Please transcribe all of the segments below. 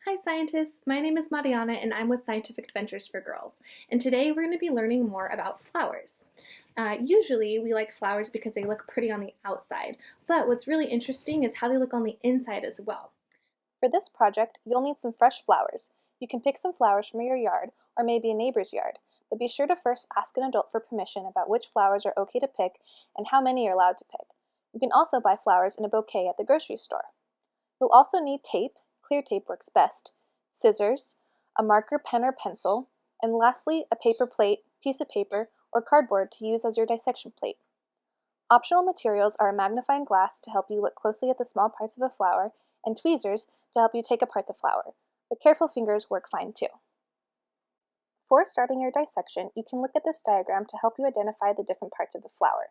Hi scientists, my name is Mariana and I'm with Scientific Adventures for Girls. And today we're going to be learning more about flowers. Usually we like flowers because they look pretty on the outside, but what's really interesting is how they look on the inside as well. For this project, you'll need some fresh flowers. You can pick some flowers from your yard or maybe a neighbor's yard, but be sure to first ask an adult for permission about which flowers are okay to pick and how many you're allowed to pick. You can also buy flowers in a bouquet at the grocery store. You'll also need tape, clear tape works best, scissors, a marker, pen, or pencil, and lastly, a paper plate, piece of paper, or cardboard to use as your dissection plate. Optional materials are a magnifying glass to help you look closely at the small parts of a flower and tweezers to help you take apart the flower, but careful fingers work fine too. Before starting your dissection, you can look at this diagram to help you identify the different parts of the flower.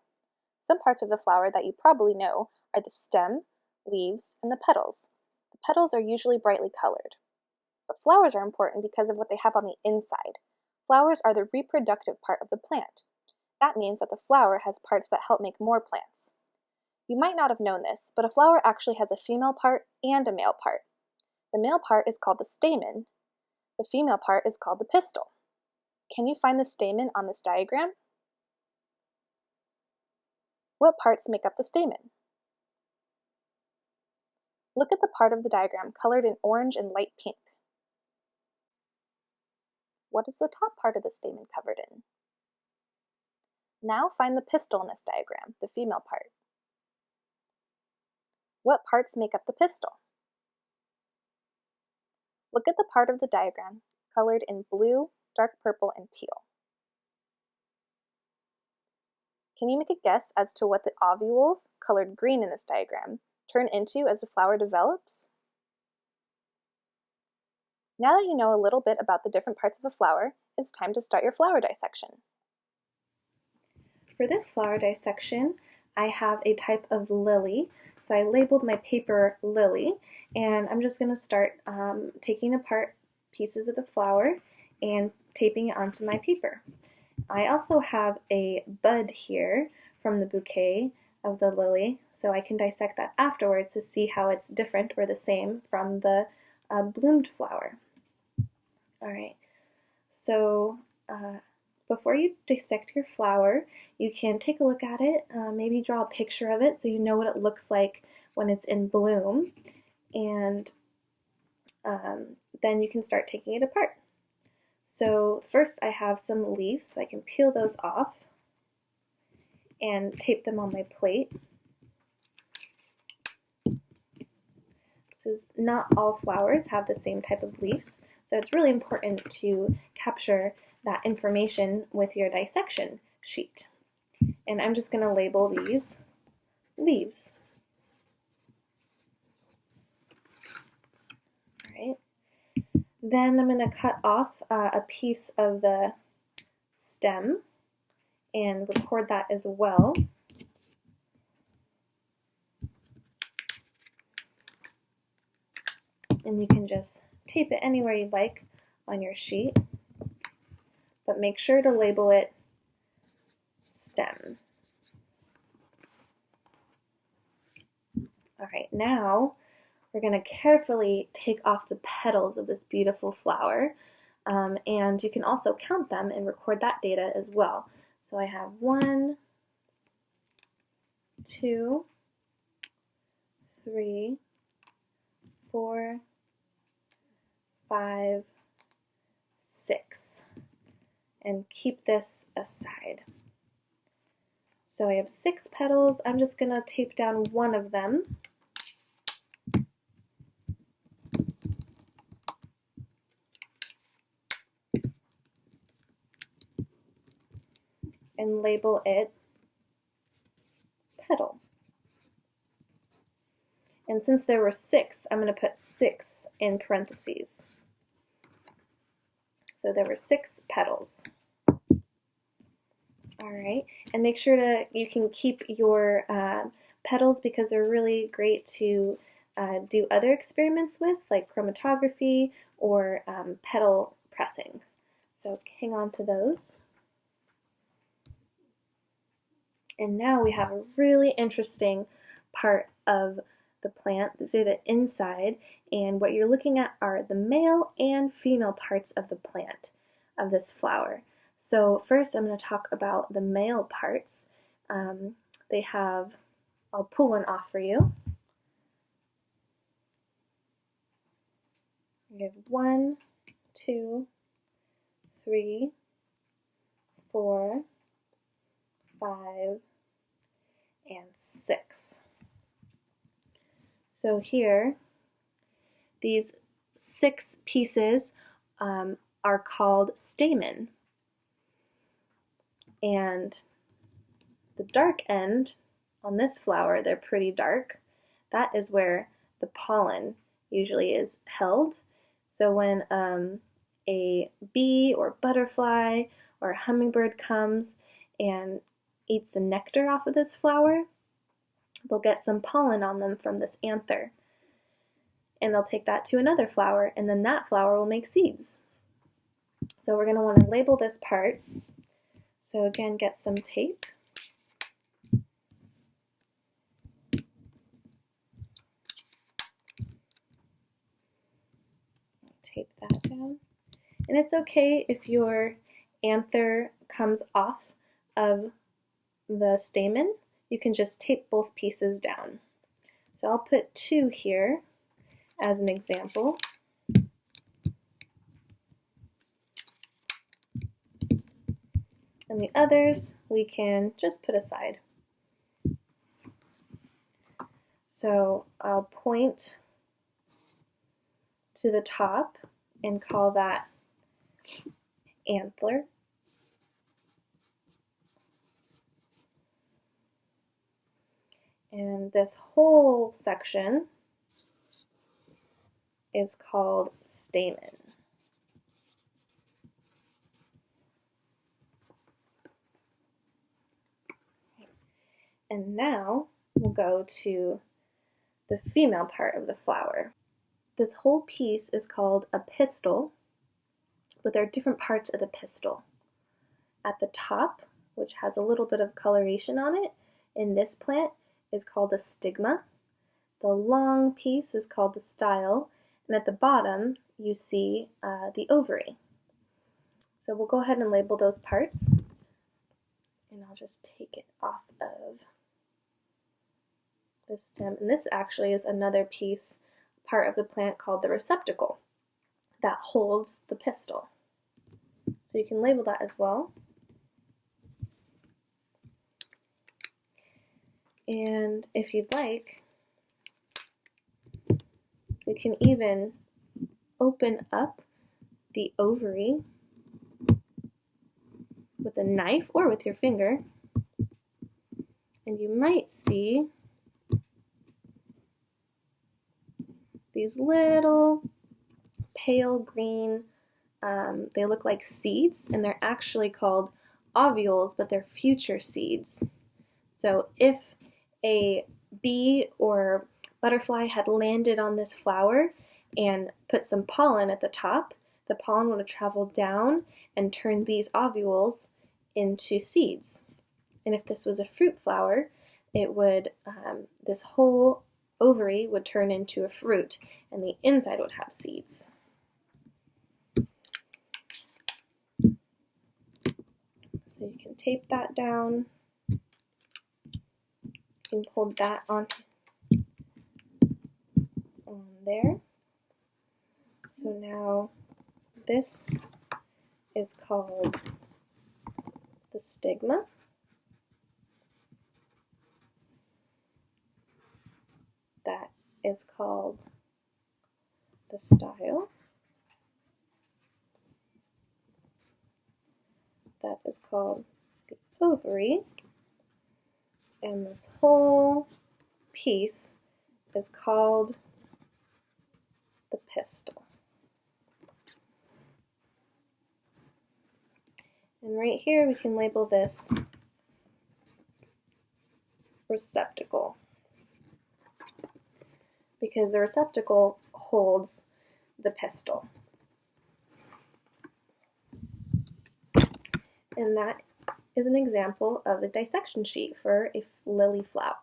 Some parts of the flower that you probably know are the stem, leaves, and the petals. The petals are usually brightly colored. But flowers are important because of what they have on the inside. Flowers are the reproductive part of the plant. That means that the flower has parts that help make more plants. You might not have known this, but a flower actually has a female part and a male part. The male part is called the stamen. The female part is called the pistil. Can you find the stamen on this diagram? What parts make up the stamen? Look at the part of the diagram colored in orange and light pink. What is the top part of the stamen covered in? Now find the pistil in this diagram, the female part. What parts make up the pistil? Look at the part of the diagram colored in blue, dark purple, and teal. Can you make a guess as to what the ovules, colored green in this diagram, turn into as the flower develops? Now that you know a little bit about the different parts of a flower, it's time to start your flower dissection. For this flower dissection, I have a type of lily. So I labeled my paper lily, and I'm just going to start taking apart pieces of the flower and taping it onto my paper. I also have a bud here from the bouquet of the lily, so I can dissect that afterwards to see how it's different or the same from the bloomed flower. Alright, so before you dissect your flower, you can take a look at it, maybe draw a picture of it so you know what it looks like when it's in bloom, and then you can start taking it apart. So first I have some leaves, so I can peel those off and tape them on my plate. Because not all flowers have the same type of leaves, so it's really important to capture that information with your dissection sheet. And I'm just going to label these leaves. All right. Then I'm going to cut off a piece of the stem and record that as well. And you can just tape it anywhere you'd like on your sheet, but make sure to label it stem. All right, now we're going to carefully take off the petals of this beautiful flower, and you can also count them and record that data as well. So I have 1, 2, 3, 4, 5, 6, and keep this aside. So I have 6 petals. I'm just going to tape down one of them. And label it petal. And since there were 6, I'm going to put 6 in parentheses. So there were 6 petals. Alright, and make sure you can keep your petals because they're really great to do other experiments with, like chromatography or petal pressing. So hang on to those. And now we have a really interesting part of the plant. These are the inside, and what you're looking at are the male and female parts of the plant, of this flower. So first I'm going to talk about the male parts. They have, I'll pull one off for you. You have 1, 2, 3, 4, 5, and 6. So here, these 6 pieces are called stamen. And the dark end on this flower, they're pretty dark, that is where the pollen usually is held. So when a bee or butterfly or a hummingbird comes and eats the nectar off of this flower, they'll get some pollen on them from this anther. And they'll take that to another flower, and then that flower will make seeds. So we're going to want to label this part. So again, get some tape. Tape that down. And it's okay if your anther comes off of the stamen. You can just tape both pieces down. So I'll put 2 here as an example. And the others we can just put aside. So I'll point to the top and call that antler. And this whole section is called stamen. And now we'll go to the female part of the flower. This whole piece is called a pistil, but there are different parts of the pistil. At the top, which has a little bit of coloration on it, in this plant is called a stigma. The long piece is called the style, and at the bottom you see the ovary. So we'll go ahead and label those parts, and I'll just take it off of the stem. And this actually is another part of the plant called the receptacle that holds the pistil. So you can label that as well. And if you'd like, you can even open up the ovary with a knife or with your finger, and you might see these little pale green, they look like seeds, and they're actually called ovules, but they're future seeds. So if a bee or butterfly had landed on this flower and put some pollen at the top, the pollen would have traveled down and turned these ovules into seeds. And if this was a fruit flower, it would, this whole ovary would turn into a fruit, and the inside would have seeds. So you can tape that down. You can hold that on there. So now this is called the stigma. That is called the style. That is called the ovary. And this whole piece is called the pistil. And right here we can label this receptacle, because the receptacle holds the pistil. And that is an example of a dissection sheet for a lily flower.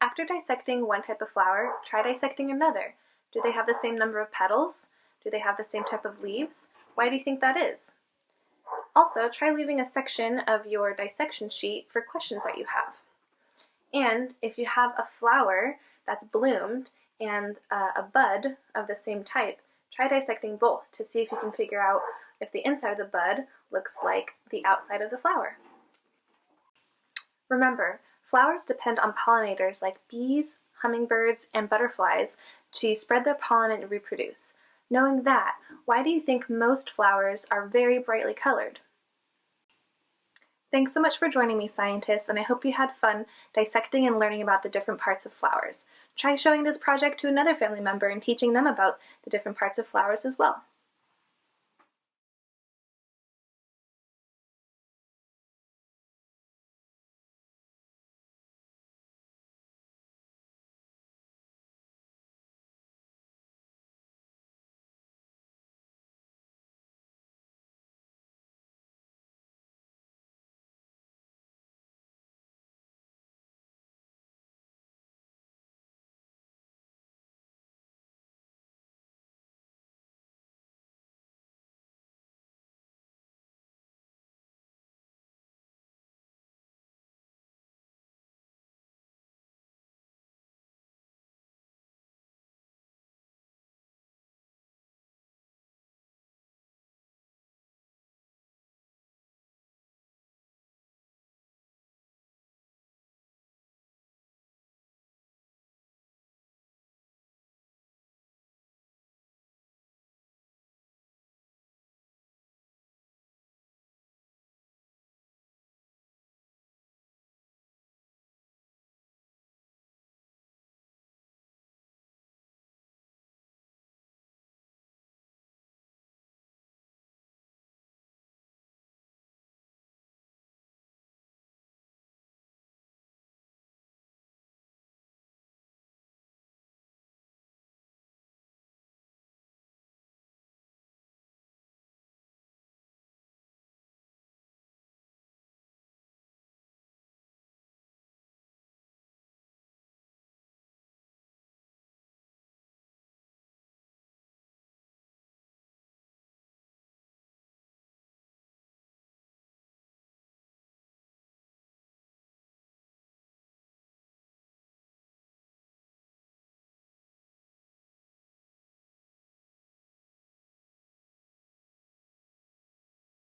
After dissecting one type of flower, try dissecting another. Do they have the same number of petals? Do they have the same type of leaves? Why do you think that is? Also, try leaving a section of your dissection sheet for questions that you have. And if you have a flower that's bloomed and a bud of the same type, try dissecting both to see if you can figure out if the inside of the bud looks like the outside of the flower. Remember, flowers depend on pollinators like bees, hummingbirds, and butterflies to spread their pollen and reproduce. Knowing that, why do you think most flowers are very brightly colored? Thanks so much for joining me, scientists, and I hope you had fun dissecting and learning about the different parts of flowers. Try showing this project to another family member and teaching them about the different parts of flowers as well.